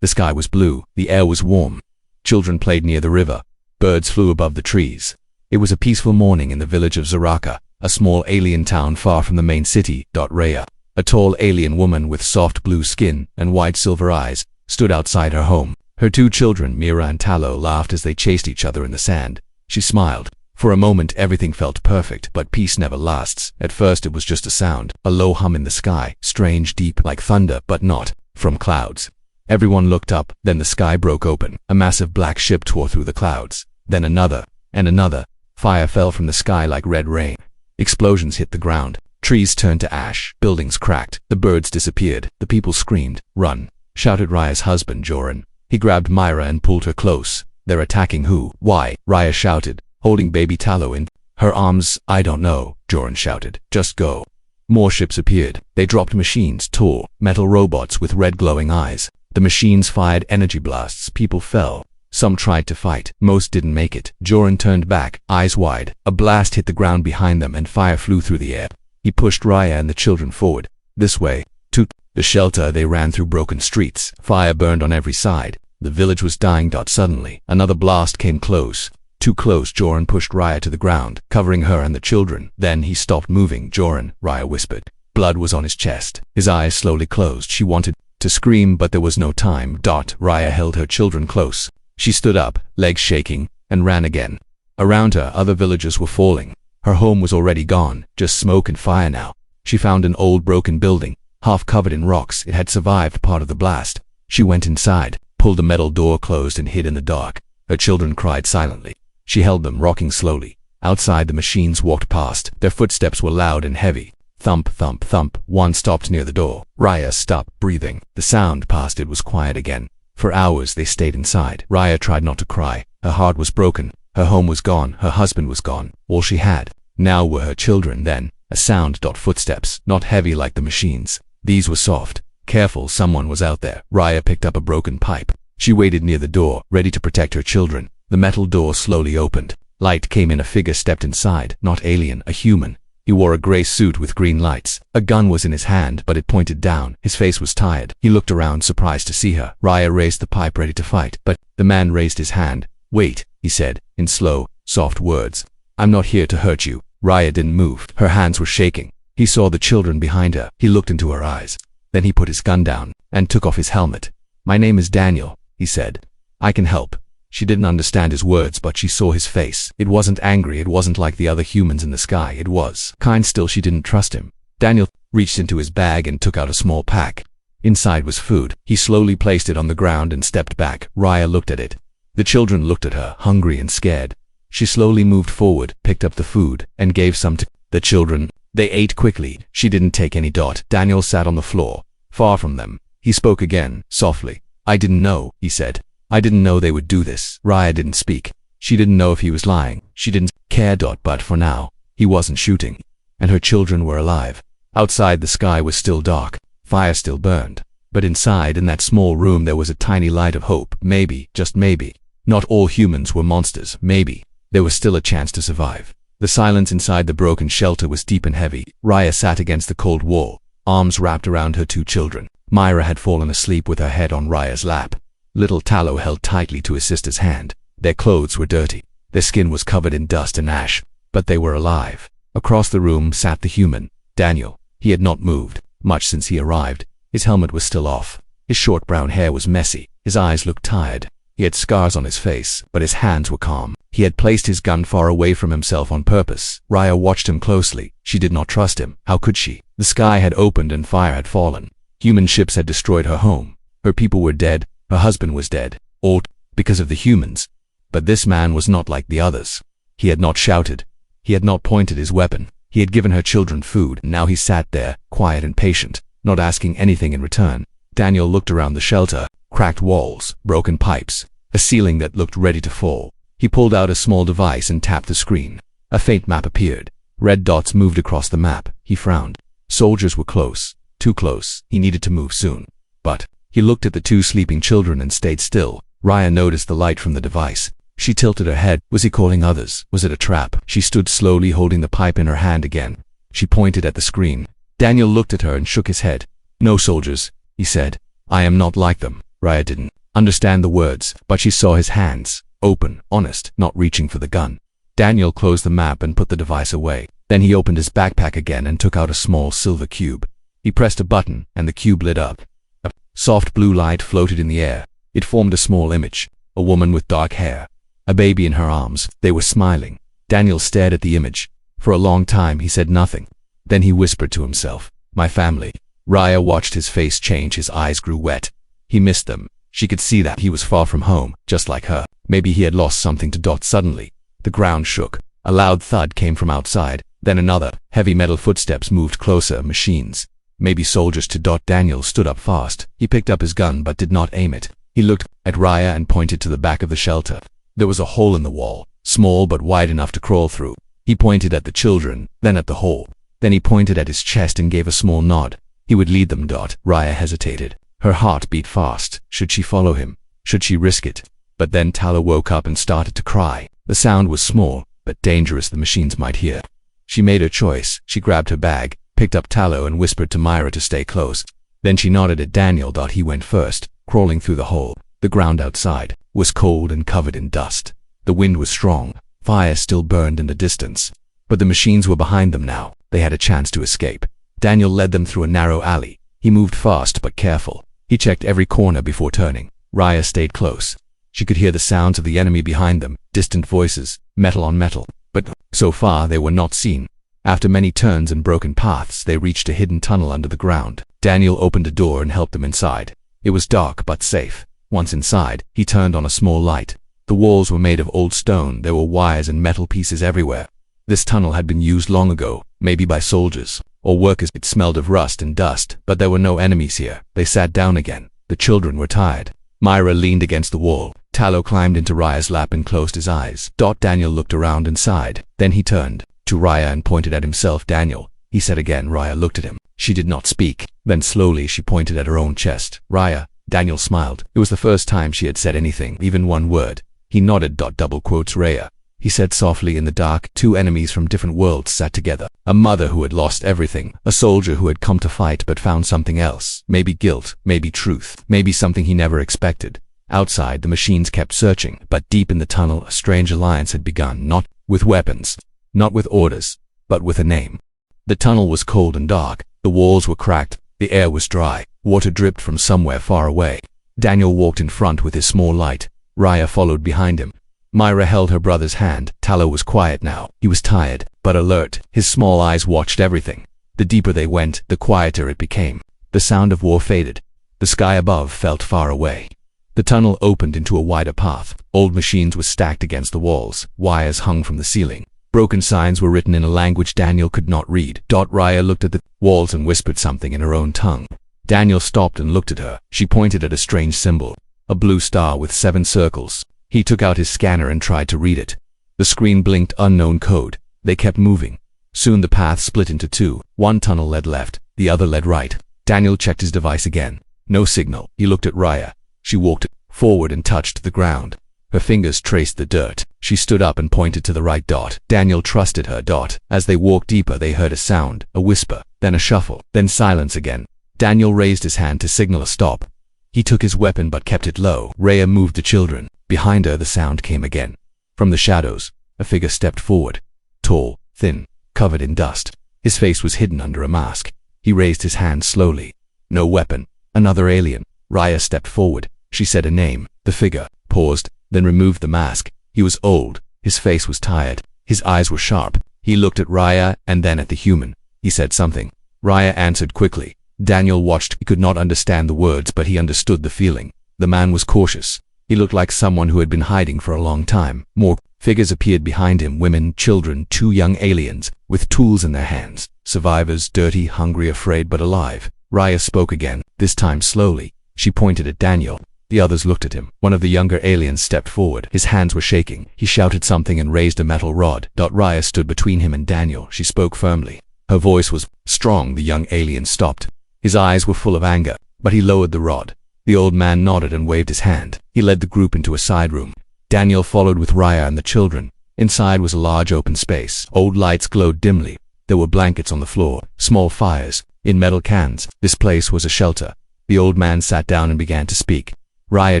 The sky was blue, the air was warm. Children played near the river. Birds flew above the trees. It was a peaceful morning in the village of Zaraka, a small alien town far from the main city. Raya, a tall alien woman with soft blue skin and wide silver eyes, stood outside her home. Her two children, Mira and Talo, laughed as they chased each other in the sand. She smiled. For a moment everything felt perfect, but peace never lasts. At first it was just a sound, a low hum in the sky, strange, deep, like thunder, but not from clouds. Everyone looked up, then the sky broke open. A massive black ship tore through the clouds. Then another, and another. Fire fell from the sky like red rain. Explosions hit the ground. Trees turned to ash. Buildings cracked. The birds disappeared. The people screamed. "Run!" shouted Raya's husband, Joran. He grabbed Myra and pulled her close. "They're attacking who? Why?" Raya shouted, holding baby Talo in her arms. "I don't know," Joran shouted. "Just go." More ships appeared. They dropped machines, tall, metal robots with red glowing eyes. The machines fired energy blasts. People fell. Some tried to fight. Most didn't make it. Joran turned back, eyes wide. A blast hit the ground behind them and fire flew through the air. He pushed Raya and the children forward. "This way." To the shelter. They ran through broken streets. Fire burned on every side. The village was dying. Suddenly, another blast came close. Too close. Joran pushed Raya to the ground, covering her and the children. Then he stopped moving. "Joran," Raya whispered. Blood was on his chest. His eyes slowly closed. She wanted to scream, but there was no time. Raya held her children close. She stood up, legs shaking, and ran again. Around her, other villagers were falling. Her home was already gone, just smoke and fire now. She found an old broken building, half covered in rocks. It had survived part of the blast. She went inside, pulled the metal door closed and hid in the dark. Her children cried silently. She held them, rocking slowly. Outside, the machines walked past. Their footsteps were loud and heavy. Thump, thump, thump. One stopped near the door. Raya stopped breathing. The sound passed. It was quiet again. For hours they stayed inside. Raya tried not to cry. Her heart was broken. Her home was gone. Her husband was gone. All she had now were her children. Then a sound. Footsteps. Not heavy like the machines. These were soft. Careful, someone was out there. Raya picked up a broken pipe. She waited near the door, ready to protect her children. The metal door slowly opened. Light came in. A figure stepped inside. Not alien, a human. He wore a gray suit with green lights. A gun was in his hand, but it pointed down. His face was tired. He looked around, surprised to see her. Raya raised the pipe, ready to fight, but the man raised his hand. "Wait," he said, in slow, soft words. "I'm not here to hurt you." Raya didn't move. Her hands were shaking. He saw the children behind her. He looked into her eyes. Then he put his gun down and took off his helmet. "My name is Daniel," he said. "I can help." She didn't understand his words, but she saw his face. It wasn't angry. It wasn't like the other humans in the sky. It was kind. Still, she didn't trust him. Daniel reached into his bag and took out a small pack. Inside was food. He slowly placed it on the ground and stepped back. Raya looked at it. The children looked at her, hungry and scared. She slowly moved forward, picked up the food, and gave some to the children. They ate quickly. She didn't take any. Daniel sat on the floor, far from them. He spoke again, softly. "I didn't know," he said. "I didn't know they would do this." Raya didn't speak. She didn't know if he was lying. She didn't care. But for now, he wasn't shooting. And her children were alive. Outside, the sky was still dark. Fire still burned. But inside, in that small room, there was a tiny light of hope. Maybe, just maybe, not all humans were monsters. Maybe there was still a chance to survive. The silence inside the broken shelter was deep and heavy. Raya sat against the cold wall, arms wrapped around her two children. Myra had fallen asleep with her head on Raya's lap. Little Talo held tightly to his sister's hand. Their clothes were dirty. Their skin was covered in dust and ash, but they were alive. Across the room sat the human, Daniel. He had not moved much since he arrived. His helmet was still off. His short brown hair was messy. His eyes looked tired. He had scars on his face, but his hands were calm. He had placed his gun far away from himself on purpose. Raya watched him closely. She did not trust him. How could she? The sky had opened and fire had fallen. Human ships had destroyed her home. Her people were dead. Her husband was dead. All because of the humans. But this man was not like the others. He had not shouted. He had not pointed his weapon. He had given her children food. Now he sat there, quiet and patient, not asking anything in return. Daniel looked around the shelter. Cracked walls, broken pipes, a ceiling that looked ready to fall. He pulled out a small device and tapped the screen. A faint map appeared. Red dots moved across the map. He frowned. Soldiers were close. Too close. He needed to move soon. But he looked at the two sleeping children and stayed still. Raya noticed the light from the device. She tilted her head. Was he calling others? Was it a trap? She stood slowly, holding the pipe in her hand again. She pointed at the screen. Daniel looked at her and shook his head. "No soldiers," he said. "I am not like them." Raya didn't understand the words, but she saw his hands, open, honest, not reaching for the gun. Daniel closed the map and put the device away. Then he opened his backpack again and took out a small silver cube. He pressed a button, and the cube lit up. A soft blue light floated in the air. It formed a small image, a woman with dark hair, a baby in her arms. They were smiling. Daniel stared at the image. For a long time he said nothing. Then he whispered to himself, "My family." Raya watched his face change. His eyes grew wet. He missed them. She could see that he was far from home, just like her. Maybe he had lost something to. Suddenly, the ground shook. A loud thud came from outside. Then another. Heavy metal footsteps moved closer. Machines. Maybe soldiers to. Daniel stood up fast. He picked up his gun but did not aim it. He looked at Raya and pointed to the back of the shelter. There was a hole in the wall, small but wide enough to crawl through. He pointed at the children, then at the hole. Then he pointed at his chest and gave a small nod. He would lead them. Raya hesitated. Her heart beat fast. Should she follow him? Should she risk it? But then Tala woke up and started to cry. The sound was small, but dangerous. The machines might hear. She made her choice. She grabbed her bag, picked up Talo and whispered to Myra to stay close. Then she nodded at Daniel. He went first, crawling through the hole. The ground outside was cold and covered in dust. The wind was strong. Fire still burned in the distance. But the machines were behind them now. They had a chance to escape. Daniel led them through a narrow alley. He moved fast but careful. He checked every corner before turning. Raya stayed close. She could hear the sounds of the enemy behind them, distant voices, metal on metal. But so far they were not seen. After many turns and broken paths, they reached a hidden tunnel under the ground. Daniel opened a door and helped them inside. It was dark but safe. Once inside, he turned on a small light. The walls were made of old stone. There were wires and metal pieces everywhere. This tunnel had been used long ago, maybe by soldiers or workers. It smelled of rust and dust, but there were no enemies here. They sat down again. The children were tired. Myra leaned against the wall. Talo climbed into Raya's lap and closed his eyes. Daniel looked around and sighed. Then he turned to Raya and pointed at himself. "Daniel," he said again. Raya looked at him. She did not speak. Then slowly she pointed at her own chest. "Raya." Daniel smiled. It was the first time she had said anything, even one word. He nodded. Raya. He said softly in the dark. Two enemies from different worlds sat together. A mother who had lost everything. A soldier who had come to fight but found something else. Maybe guilt, maybe truth, maybe something he never expected. Outside, the machines kept searching, but deep in the tunnel, a strange alliance had begun. Not with weapons, not with orders, but with a name. The tunnel was cold and dark. The walls were cracked. The air was dry. Water dripped from somewhere far away. Daniel walked in front with his small light. Raya followed behind him. Myra held her brother's hand. Talo was quiet now. He was tired, but alert. His small eyes watched everything. The deeper they went, the quieter it became. The sound of war faded. The sky above felt far away. The tunnel opened into a wider path. Old machines were stacked against the walls. Wires hung from the ceiling. Broken signs were written in a language Daniel could not read. Raya looked at the walls and whispered something in her own tongue. Daniel stopped and looked at her. She pointed at a strange symbol, a blue star with 7 circles. He took out his scanner and tried to read it. The screen blinked unknown code. They kept moving. Soon the path split into two. One tunnel led left, the other led right. Daniel checked his device again. No signal. He looked at Raya. She walked forward and touched the ground. Her fingers traced the dirt. She stood up and pointed to the right. Daniel trusted her. As they walked deeper, they heard a sound, a whisper, then a shuffle, then silence again. Daniel raised his hand to signal a stop. He took his weapon but kept it low. Raya moved the children. Behind her, the sound came again. From the shadows, a figure stepped forward. Tall, thin, covered in dust. His face was hidden under a mask. He raised his hand slowly. No weapon. Another alien. Raya stepped forward. She said a name. The figure paused, then removed the mask. He was old. His face was tired. His eyes were sharp. He looked at Raya and then at the human. He said something. Raya answered quickly. Daniel watched. He could not understand the words, but he understood the feeling. The man was cautious. He looked like someone who had been hiding for a long time. More figures appeared behind him. Women, children, 2 young aliens, with tools in their hands. Survivors, dirty, hungry, afraid, but alive. Raya spoke again, this time slowly. She pointed at Daniel. The others looked at him. One of the younger aliens stepped forward. His hands were shaking. He shouted something and raised a metal rod. Raya stood between him and Daniel. She spoke firmly. Her voice was strong. The young alien stopped. His eyes were full of anger, but he lowered the rod. The old man nodded and waved his hand. He led the group into a side room. Daniel followed with Raya and the children. Inside was a large open space. Old lights glowed dimly. There were blankets on the floor, small fires, in metal cans. This place was a shelter. The old man sat down and began to speak. Raya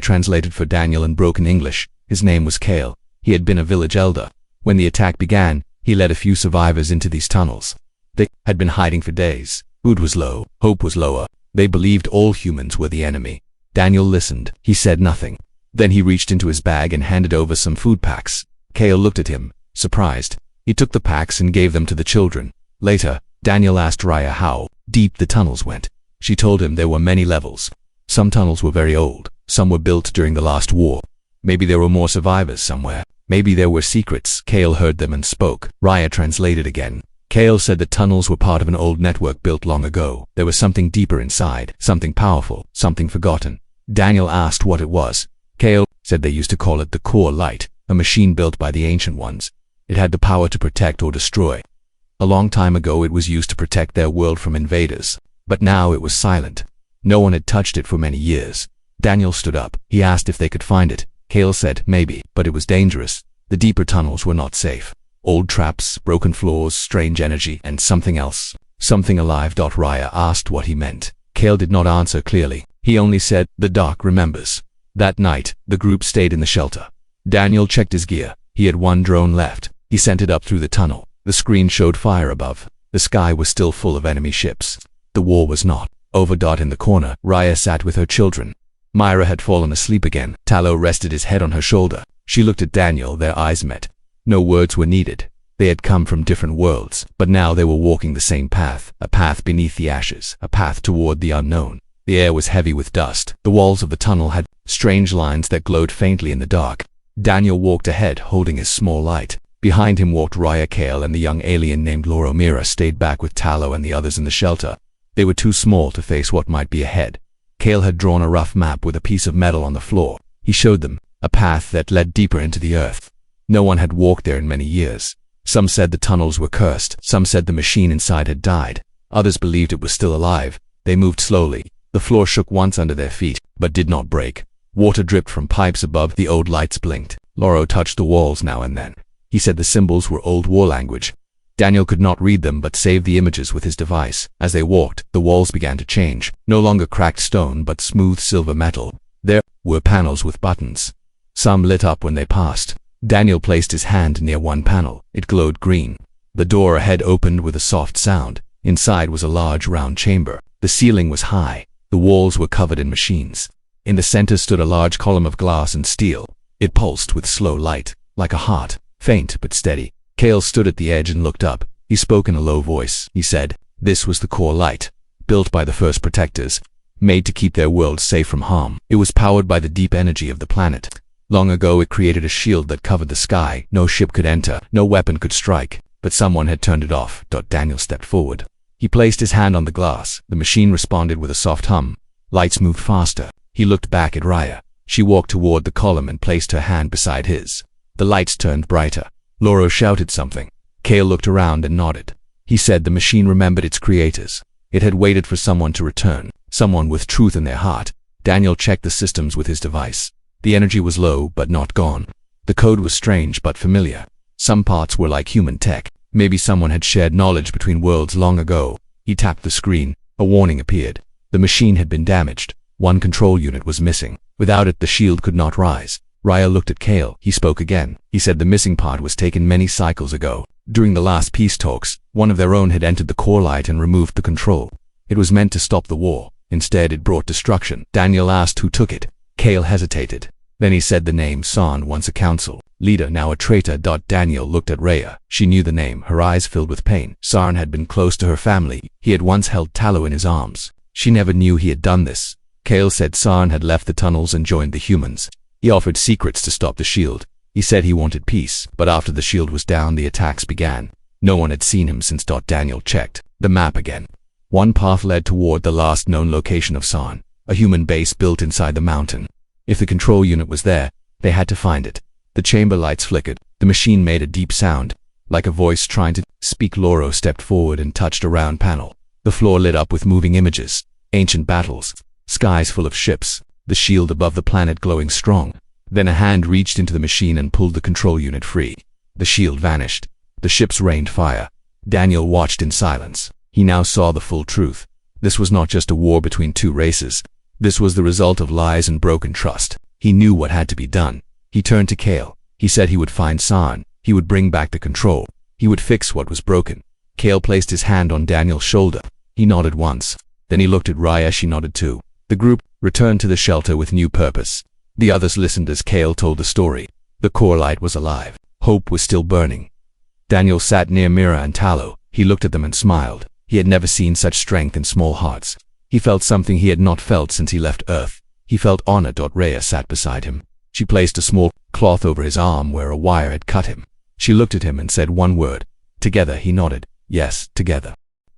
translated for Daniel in broken English. His name was Kale. He had been a village elder. When the attack began, he led a few survivors into these tunnels. They had been hiding for days. Food was low, hope was lower. They believed all humans were the enemy. Daniel listened. He said nothing. Then he reached into his bag and handed over some food packs. Kale looked at him, surprised. He took the packs and gave them to the children. Later, Daniel asked Raya how deep the tunnels went. She told him there were many levels. Some tunnels were very old. Some were built during the last war. Maybe there were more survivors somewhere. Maybe there were secrets. Kale heard them and spoke. Raya translated again. Kale said the tunnels were part of an old network built long ago. There was something deeper inside, something powerful, something forgotten. Daniel asked what it was. Kale said they used to call it the core light, a machine built by the ancient ones. It had the power to protect or destroy. A long time ago it was used to protect their world from invaders. But now it was silent. No one had touched it for many years. Daniel stood up. He asked if they could find it. Kale said maybe, but it was dangerous. The deeper tunnels were not safe. Old traps, broken floors, strange energy, and something else. Something alive. Raya asked what he meant. Kale did not answer clearly. He only said, "The dark remembers." That night, the group stayed in the shelter. Daniel checked his gear. He had one drone left. He sent it up through the tunnel. The screen showed fire above. The sky was still full of enemy ships. The war was not over. In the corner, Raya sat with her children. Myra had fallen asleep again. Tallow rested his head on her shoulder. She looked at Daniel. Their eyes met. No words were needed. They had come from different worlds, but now they were walking the same path, a path beneath the ashes, a path toward the unknown. The air was heavy with dust. The walls of the tunnel had strange lines that glowed faintly in the dark. Daniel walked ahead, holding his small light. Behind him walked Raya. Kale and the young alien named Laura. Mira stayed back with Tallow and the others in the shelter. They were too small to face what might be ahead. Kale had drawn a rough map with a piece of metal on the floor. He showed them a path that led deeper into the earth. No one had walked there in many years. Some said the tunnels were cursed. Some said the machine inside had died. Others believed it was still alive. They moved slowly. The floor shook once under their feet, but did not break. Water dripped from pipes above. The old lights blinked. Lauro touched the walls now and then. He said the symbols were old war language. Daniel could not read them but saved the images with his device. As they walked, the walls began to change. No longer cracked stone but smooth silver metal. There were panels with buttons. Some lit up when they passed. Daniel placed his hand near one panel. It glowed green. The door ahead opened with a soft sound. Inside was a large round chamber. The ceiling was high. The walls were covered in machines. In the center stood a large column of glass and steel. It pulsed with slow light, like a heart, faint but steady. Kale stood at the edge and looked up. He spoke in a low voice. He said, "This was the core light, built by the first protectors, made to keep their world safe from harm. It was powered by the deep energy of the planet. Long ago it created a shield that covered the sky. No ship could enter, no weapon could strike, but someone had turned it off." Daniel stepped forward. He placed his hand on the glass. The machine responded with a soft hum. Lights moved faster. He looked back at Raya. She walked toward the column and placed her hand beside his. The lights turned brighter. Lauro shouted something. Kale looked around and nodded. He said the machine remembered its creators. It had waited for someone to return, someone with truth in their heart. Daniel checked the systems with his device. The energy was low but not gone. The code was strange but familiar. Some parts were like human tech. Maybe someone had shared knowledge between worlds long ago. He tapped the screen. A warning appeared. The machine had been damaged. One control unit was missing. Without it, the shield could not rise. Raya looked at Kale. He spoke again. He said the missing part was taken many cycles ago. During the last peace talks, one of their own had entered the core light and removed the control. It was meant to stop the war. Instead, it brought destruction. Daniel asked who took it. Kale hesitated. Then he said the name San, once a council leader, now a traitor. Daniel looked at Raya. She knew the name. Her eyes filled with pain. Sarn had been close to her family. He had once held Tallow in his arms. She never knew he had done this. Kale said Sarn had left the tunnels and joined the humans. He offered secrets to stop the shield. He said he wanted peace, but after the shield was down, the attacks began. No one had seen him since. Daniel checked the map again. One path led toward the last known location of San, a human base built inside the mountain. If the control unit was there, they had to find it. The chamber lights flickered. The machine made a deep sound, like a voice trying to speak. Lauro stepped forward and touched a round panel. The floor lit up with moving images. Ancient battles, skies full of ships, the shield above the planet glowing strong. Then a hand reached into the machine and pulled the control unit free. The shield vanished. The ships rained fire. Daniel watched in silence. He now saw the full truth. This was not just a war between two races. This was the result of lies and broken trust. He knew what had to be done. He turned to Kale. He said he would find San. He would bring back the control. He would fix what was broken. Kale placed his hand on Daniel's shoulder. He nodded once. Then he looked at Raya. She nodded too. The group returned to the shelter with new purpose. The others listened as Kale told the story. The core light was alive. Hope was still burning. Daniel sat near Mira and Tallow. He looked at them and smiled. He had never seen such strength in small hearts. He felt something he had not felt since he left Earth. He felt honor. Raya sat beside him. She placed a small cloth over his arm where a wire had cut him. She looked at him and said one word. Together. He nodded. Yes, together.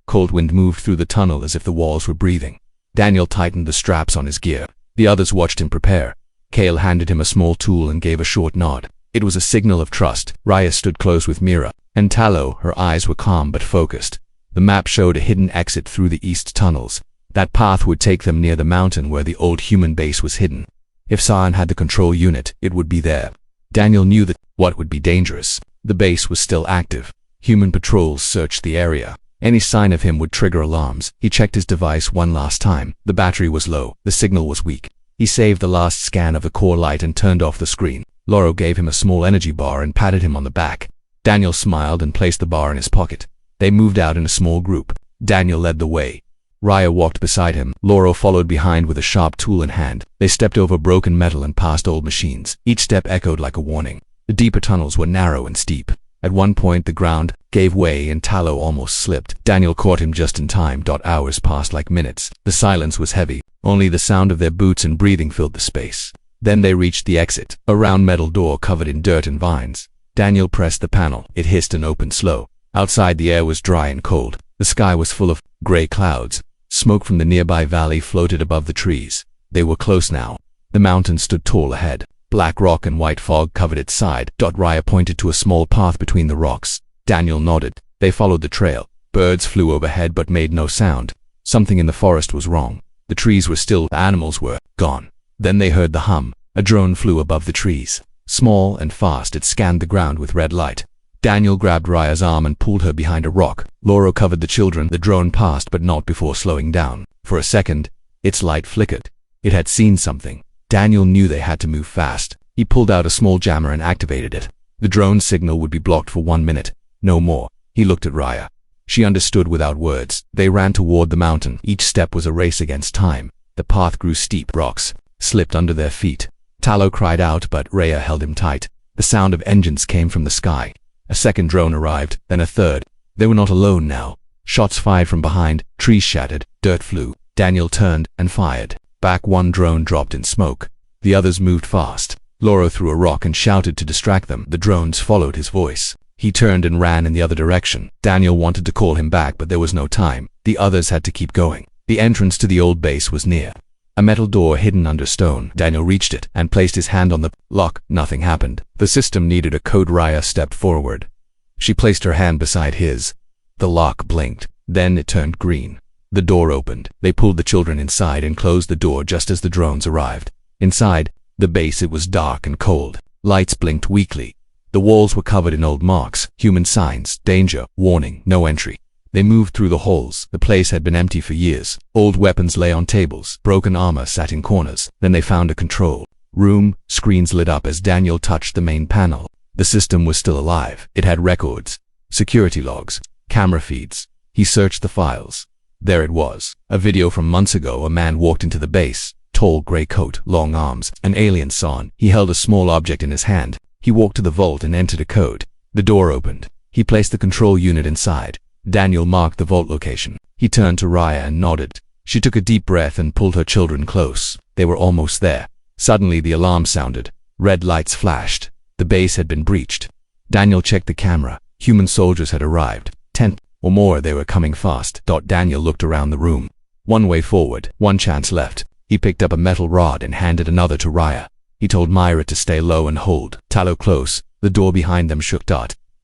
Cold wind moved through the tunnel as if the walls were breathing. Daniel tightened the straps on his gear. The others watched him prepare. Kale handed him a small tool and gave a short nod. It was a signal of trust. Raya stood close with Mira and Tallow. Her eyes were calm but focused. The map showed a hidden exit through the east tunnels. That path would take them near the mountain where the old human base was hidden. If San had the control unit, it would be there. Daniel knew that what would be dangerous. The base was still active. Human patrols searched the area. Any sign of him would trigger alarms. He checked his device one last time. The battery was low. The signal was weak. He saved the last scan of the core light and turned off the screen. Lauro gave him a small energy bar and patted him on the back. Daniel smiled and placed the bar in his pocket. They moved out in a small group. Daniel led the way. Raya walked beside him. Lauro followed behind with a sharp tool in hand. They stepped over broken metal and past old machines. Each step echoed like a warning. The deeper tunnels were narrow and steep. At one point the ground gave way and Tallow almost slipped. Daniel caught him just in time. Hours passed like minutes. The silence was heavy. Only the sound of their boots and breathing filled the space. Then they reached the exit, a round metal door covered in dirt and vines. Daniel pressed the panel. It hissed and opened slow. Outside the air was dry and cold. The sky was full of gray clouds. Smoke from the nearby valley floated above the trees. They were close now. The mountain stood tall ahead. Black rock and white fog covered its side. Raya pointed to a small path between the rocks. Daniel nodded. They followed the trail. Birds flew overhead but made no sound. Something in the forest was wrong. The trees were still. The animals were gone. Then they heard the hum. A drone flew above the trees. Small and fast, it scanned the ground with red light. Daniel grabbed Raya's arm and pulled her behind a rock. Lauro covered the children. The drone passed but not before slowing down. For a second, its light flickered. It had seen something. Daniel knew they had to move fast. He pulled out a small jammer and activated it. The drone's signal would be blocked for 1 minute. No more. He looked at Raya. She understood without words. They ran toward the mountain. Each step was a race against time. The path grew steep. Rocks slipped under their feet. Tallow cried out, but Raya held him tight. The sound of engines came from the sky. A second drone arrived, then a third. They were not alone now. Shots fired from behind, trees shattered, dirt flew. Daniel turned and fired. Back one drone dropped in smoke. The others moved fast. Lauro threw a rock and shouted to distract them. The drones followed his voice. He turned and ran in the other direction. Daniel wanted to call him back, but there was no time. The others had to keep going. The entrance to the old base was near. A metal door hidden under stone. Daniel reached it and placed his hand on the lock. Nothing happened. The system needed a code. Raya stepped forward. She placed her hand beside his. The lock blinked. Then it turned green. The door opened. They pulled the children inside and closed the door just as the drones arrived. Inside the base, it was dark and cold. Lights blinked weakly. The walls were covered in old marks, human signs, danger, warning, no entry. They moved through the halls. The place had been empty for years. Old weapons lay on tables. Broken armor sat in corners. Then they found a control room. Screens lit up as Daniel touched the main panel. The system was still alive. It had records, security logs, camera feeds. He searched the files. There it was. A video from months ago. A man walked into the base. Tall gray coat, long arms, an alien San. He held a small object in his hand. He walked to the vault and entered a code. The door opened. He placed the control unit inside. Daniel marked the vault location. He turned to Raya and nodded. She took a deep breath and pulled her children close. They were almost there. Suddenly the alarm sounded. Red lights flashed. The base had been breached. Daniel checked the camera. Human soldiers had arrived. 10 or more. They were coming fast. Daniel looked around the room. One way forward. One chance left. He picked up a metal rod and handed another to Raya. He told Myra to stay low and hold Tallow close. The door behind them shook.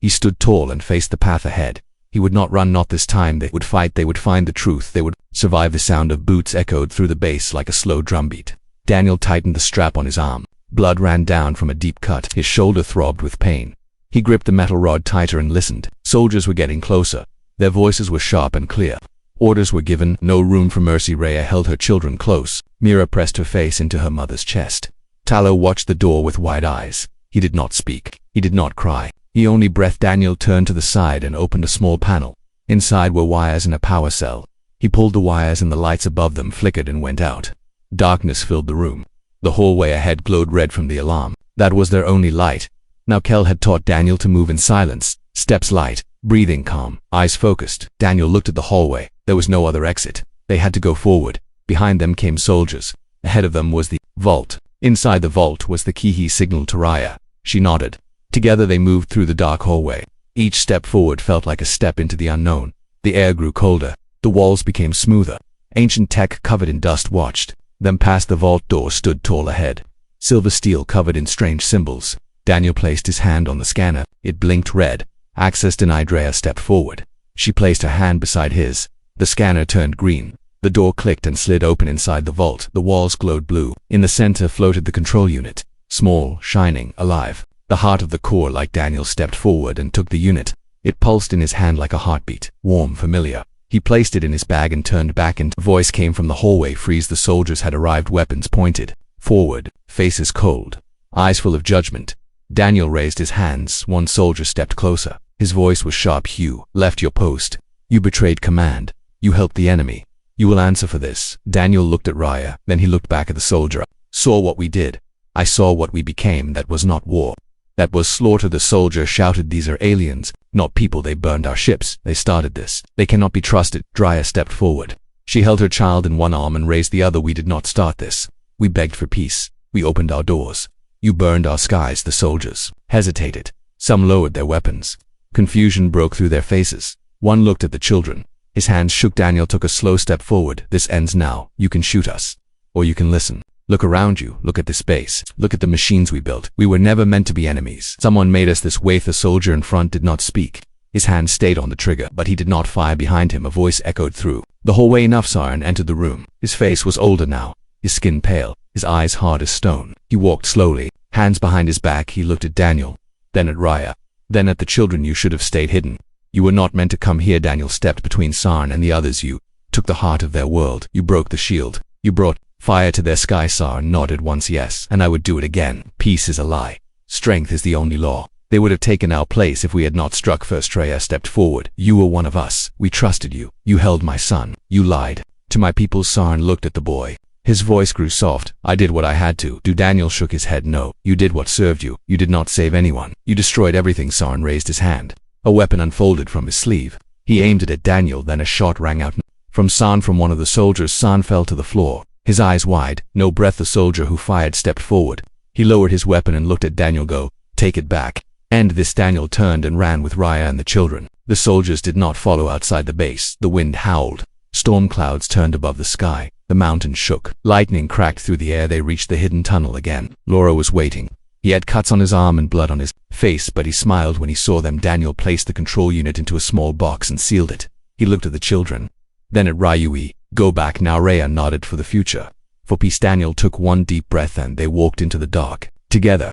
He stood tall and faced the path ahead. He would not run, not this time. They would fight. They would find the truth. They would survive. The sound of boots echoed through the base like a slow drumbeat. Daniel tightened the strap on his arm. Blood ran down from a deep cut. His shoulder throbbed with pain. He gripped the metal rod tighter and listened. Soldiers were getting closer. Their voices were sharp and clear. Orders were given. No room for mercy. Raya held her children close. Mira pressed her face into her mother's chest. Talo watched the door with wide eyes. He did not speak. He did not cry. He only breathed. Daniel turned to the side and opened a small panel. Inside were wires and a power cell. He pulled the wires and the lights above them flickered and went out. Darkness filled the room. The hallway ahead glowed red from the alarm. That was their only light. Now Kel had taught Daniel to move in silence. Steps light, breathing calm, eyes focused. Daniel looked at the hallway. There was no other exit. They had to go forward. Behind them came soldiers. Ahead of them was the vault. Inside the vault was the key. He signaled to Raya. She nodded. Together they moved through the dark hallway. Each step forward felt like a step into the unknown. The air grew colder. The walls became smoother. Ancient tech covered in dust watched. Then past the vault door stood tall ahead. Silver steel covered in strange symbols. Daniel placed his hand on the scanner. It blinked red. Access denied. Raya stepped forward. She placed her hand beside his. The scanner turned green. The door clicked and slid open inside the vault. The walls glowed blue. In the center floated the control unit. Small, shining, alive. The heart of the core. Like Daniel stepped forward and took the unit. It pulsed in his hand like a heartbeat. Warm, familiar. He placed it in his bag and turned back, and a voice came from the hallway. Freeze. The soldiers had arrived, weapons pointed. Forward, faces cold. Eyes full of judgment. Daniel raised his hands. One soldier stepped closer. His voice was sharp. You left your post. You betrayed command. You helped the enemy. You will answer for this. Daniel looked at Raya, then he looked back at the soldier. Saw what we did. I saw what we became. That was not war. That was slaughter. The soldier shouted. These are aliens, not people. They burned our ships. They started this. They cannot be trusted. Raya stepped forward. She held her child in one arm and raised the other. We did not start this. We begged for peace. We opened our doors. You burned our skies. The soldiers hesitated. Some lowered their weapons. Confusion broke through their faces. One looked at the children. His hands shook. Daniel took a slow step forward. This ends now. You can shoot us. Or you can listen. Look around you. Look at this space. Look at the machines we built. We were never meant to be enemies. Someone made us this way. The soldier in front did not speak. His hand stayed on the trigger, but he did not fire. Behind him a voice echoed through the hallway. Enough. Saran entered the room. His face was older now. His skin pale. His eyes hard as stone. He walked slowly, hands behind his back. He looked at Daniel, then at Raya, then at the children. You should have stayed hidden. You were not meant to come here. Daniel stepped between Saran and the others. You took the heart of their world. You broke the shield. You brought fire to their sky. Saran nodded once. Yes, and I would do it again. Peace is a lie. Strength is the only law. They would have taken our place if we had not struck first. Raya stepped forward. You were one of us. We trusted you. You held my son. You lied to my people. Saran looked at the boy. His voice grew soft. I did what I had to do. Daniel shook his head. No, you did what served you. You did not save anyone. You destroyed everything. Saran raised his hand. A weapon unfolded from his sleeve. He aimed it at Daniel, then a shot rang out from San. From one of the soldiers. San fell to the floor, his eyes wide, no breath. The soldier who fired stepped forward. He lowered his weapon and looked at Daniel. Go, take it back. End this. Daniel turned and ran with Raya and the children. The soldiers did not follow. Outside the base, the wind howled. Storm clouds turned above the sky. The mountain shook. Lightning cracked through the air. They reached the hidden tunnel again. Laura was waiting. He had cuts on his arm and blood on his face, but he smiled when he saw them. Daniel placed the control unit into a small box and sealed it. He looked at the children, then at Ryui. Go back now. Raya nodded. For the future. For peace. Daniel took one deep breath and they walked into the dark together.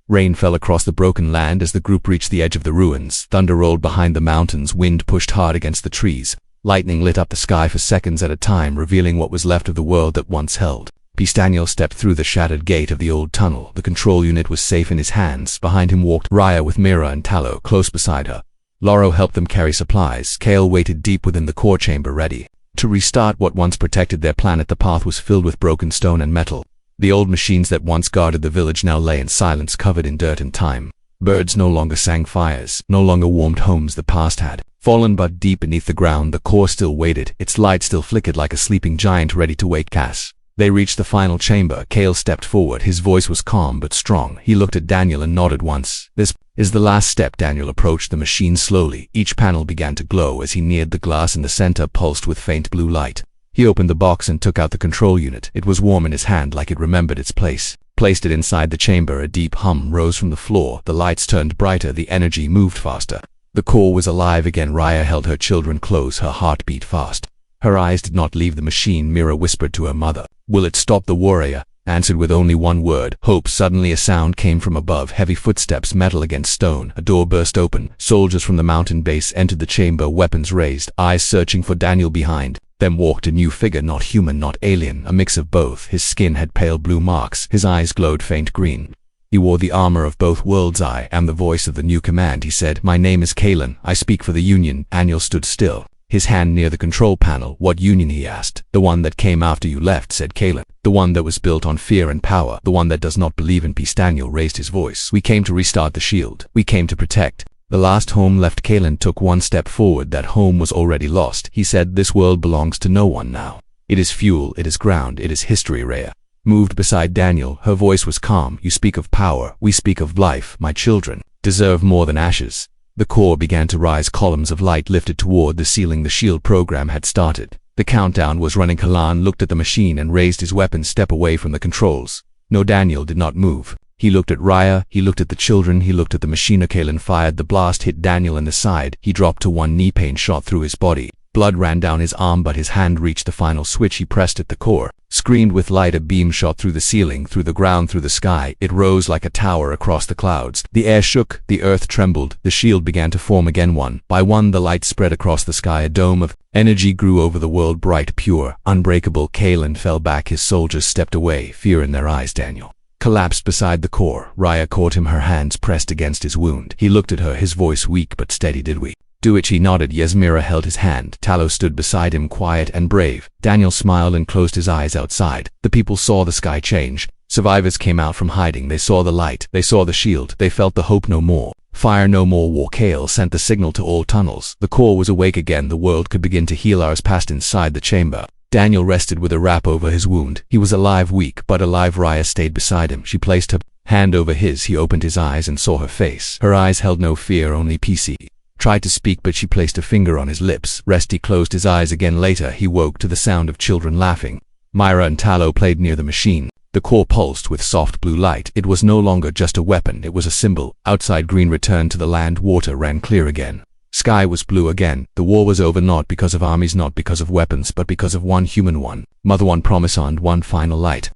Rain fell across the broken land as the group reached the edge of the ruins. Thunder rolled behind the mountains. Wind pushed hard against the trees. Lightning lit up the sky for seconds at a time, revealing what was left of the world that once held peace. Daniel stepped through the shattered gate of the old tunnel. The control unit was safe in his hands. Behind him walked Raya with Mira and Talo close beside her. Loro helped them carry supplies. Kale waited deep within the core chamber, ready to restart what once protected their planet. The path was filled with broken stone and metal. The old machines that once guarded the village now lay in silence, covered in dirt and time. Birds no longer sang. Fires no longer warmed homes. The past had fallen, but deep beneath the ground the core still waited. Its light still flickered like a sleeping giant ready to wake Cass. They reached the final chamber. Kale stepped forward. His voice was calm but strong. He looked at Daniel and nodded once. This is the last step. Daniel approached the machine slowly. Each panel began to glow. As he neared the glass in the center pulsed with faint blue light. He opened the box and took out the control unit. It was warm in his hand, like it remembered its place. Placed it inside the chamber. A deep hum rose from the floor. The lights turned brighter. The energy moved faster. The core was alive again. Raya held her children close. Her heart beat fast. Her eyes did not leave the machine. Mira whispered to her mother. Will it stop? The warrior answered with only one word. Hope. Suddenly a sound came from above. Heavy footsteps, metal against stone. A door burst open. Soldiers from the mountain base entered the chamber, weapons raised, eyes searching for Daniel behind. Then walked a new figure, not human, not alien, a mix of both. His skin had pale blue marks, his eyes glowed faint green. He wore the armor of both worlds. I am the voice of the new command, he said. My name is Kalen. I speak for the Union. Daniel stood still, his hand near the control panel. What Union? He asked. The one that came after you left, said Kalen. The one that was built on fear and power. The one that does not believe in peace. Daniel raised his voice. We came to restart the shield. We came to protect. The last home left. Kalen took one step forward. That home was already lost. He said, this world belongs to no one now. It is fuel, it is ground, it is history. Rhea moved beside Daniel. Her voice was calm. You speak of power, we speak of life. My children deserve more than ashes. The core began to rise. Columns of light lifted toward the ceiling. The shield program had started. The countdown was running. Kalan looked at the machine and raised his weapon. Step away from the controls. No, Daniel did not move. He looked at Raya, he looked at the children, he looked at the machine. Kalen fired. The blast hit Daniel in the side. He dropped to one knee. Pain shot through his body. Blood ran down his arm, but his hand reached the final switch. He pressed it. The core screamed with light. A beam shot through the ceiling, through the ground, through the sky. It rose like a tower across the clouds. The air shook, the earth trembled. The shield began to form again. One by one, the light spread across the sky. A dome of energy grew over the world, bright, pure, unbreakable. Kalen fell back. His soldiers stepped away, fear in their eyes. Daniel collapsed beside the core. Raya caught him, her hands pressed against his wound. He looked at her, his voice weak but steady. Did we do it? She nodded. Yasmira held his hand. Talo stood beside him, quiet and brave. Daniel smiled and closed his eyes. Outside, the people saw the sky change. Survivors came out from hiding. They saw the light. They saw the shield. They felt the hope. No more fire, no more war. Kale sent the signal to all tunnels. The core was awake again. The world could begin to heal. Hours passed inside the chamber. Daniel rested with a wrap over his wound. He was alive, weak, but alive. Raya stayed beside him. She placed her hand over his. He opened his eyes and saw her face. Her eyes held no fear, only peace. He tried to speak, but she placed a finger on his lips. He closed his eyes again. Later, he woke to the sound of children laughing. Myra and Talo played near the machine. The core pulsed with soft blue light. It was no longer just a weapon, it was a symbol. Outside, green returned to the land. Water ran clear again. Sky was blue again. The war was over, not because of armies, not because of weapons, but because of one human, one mother, one promise, and one final light.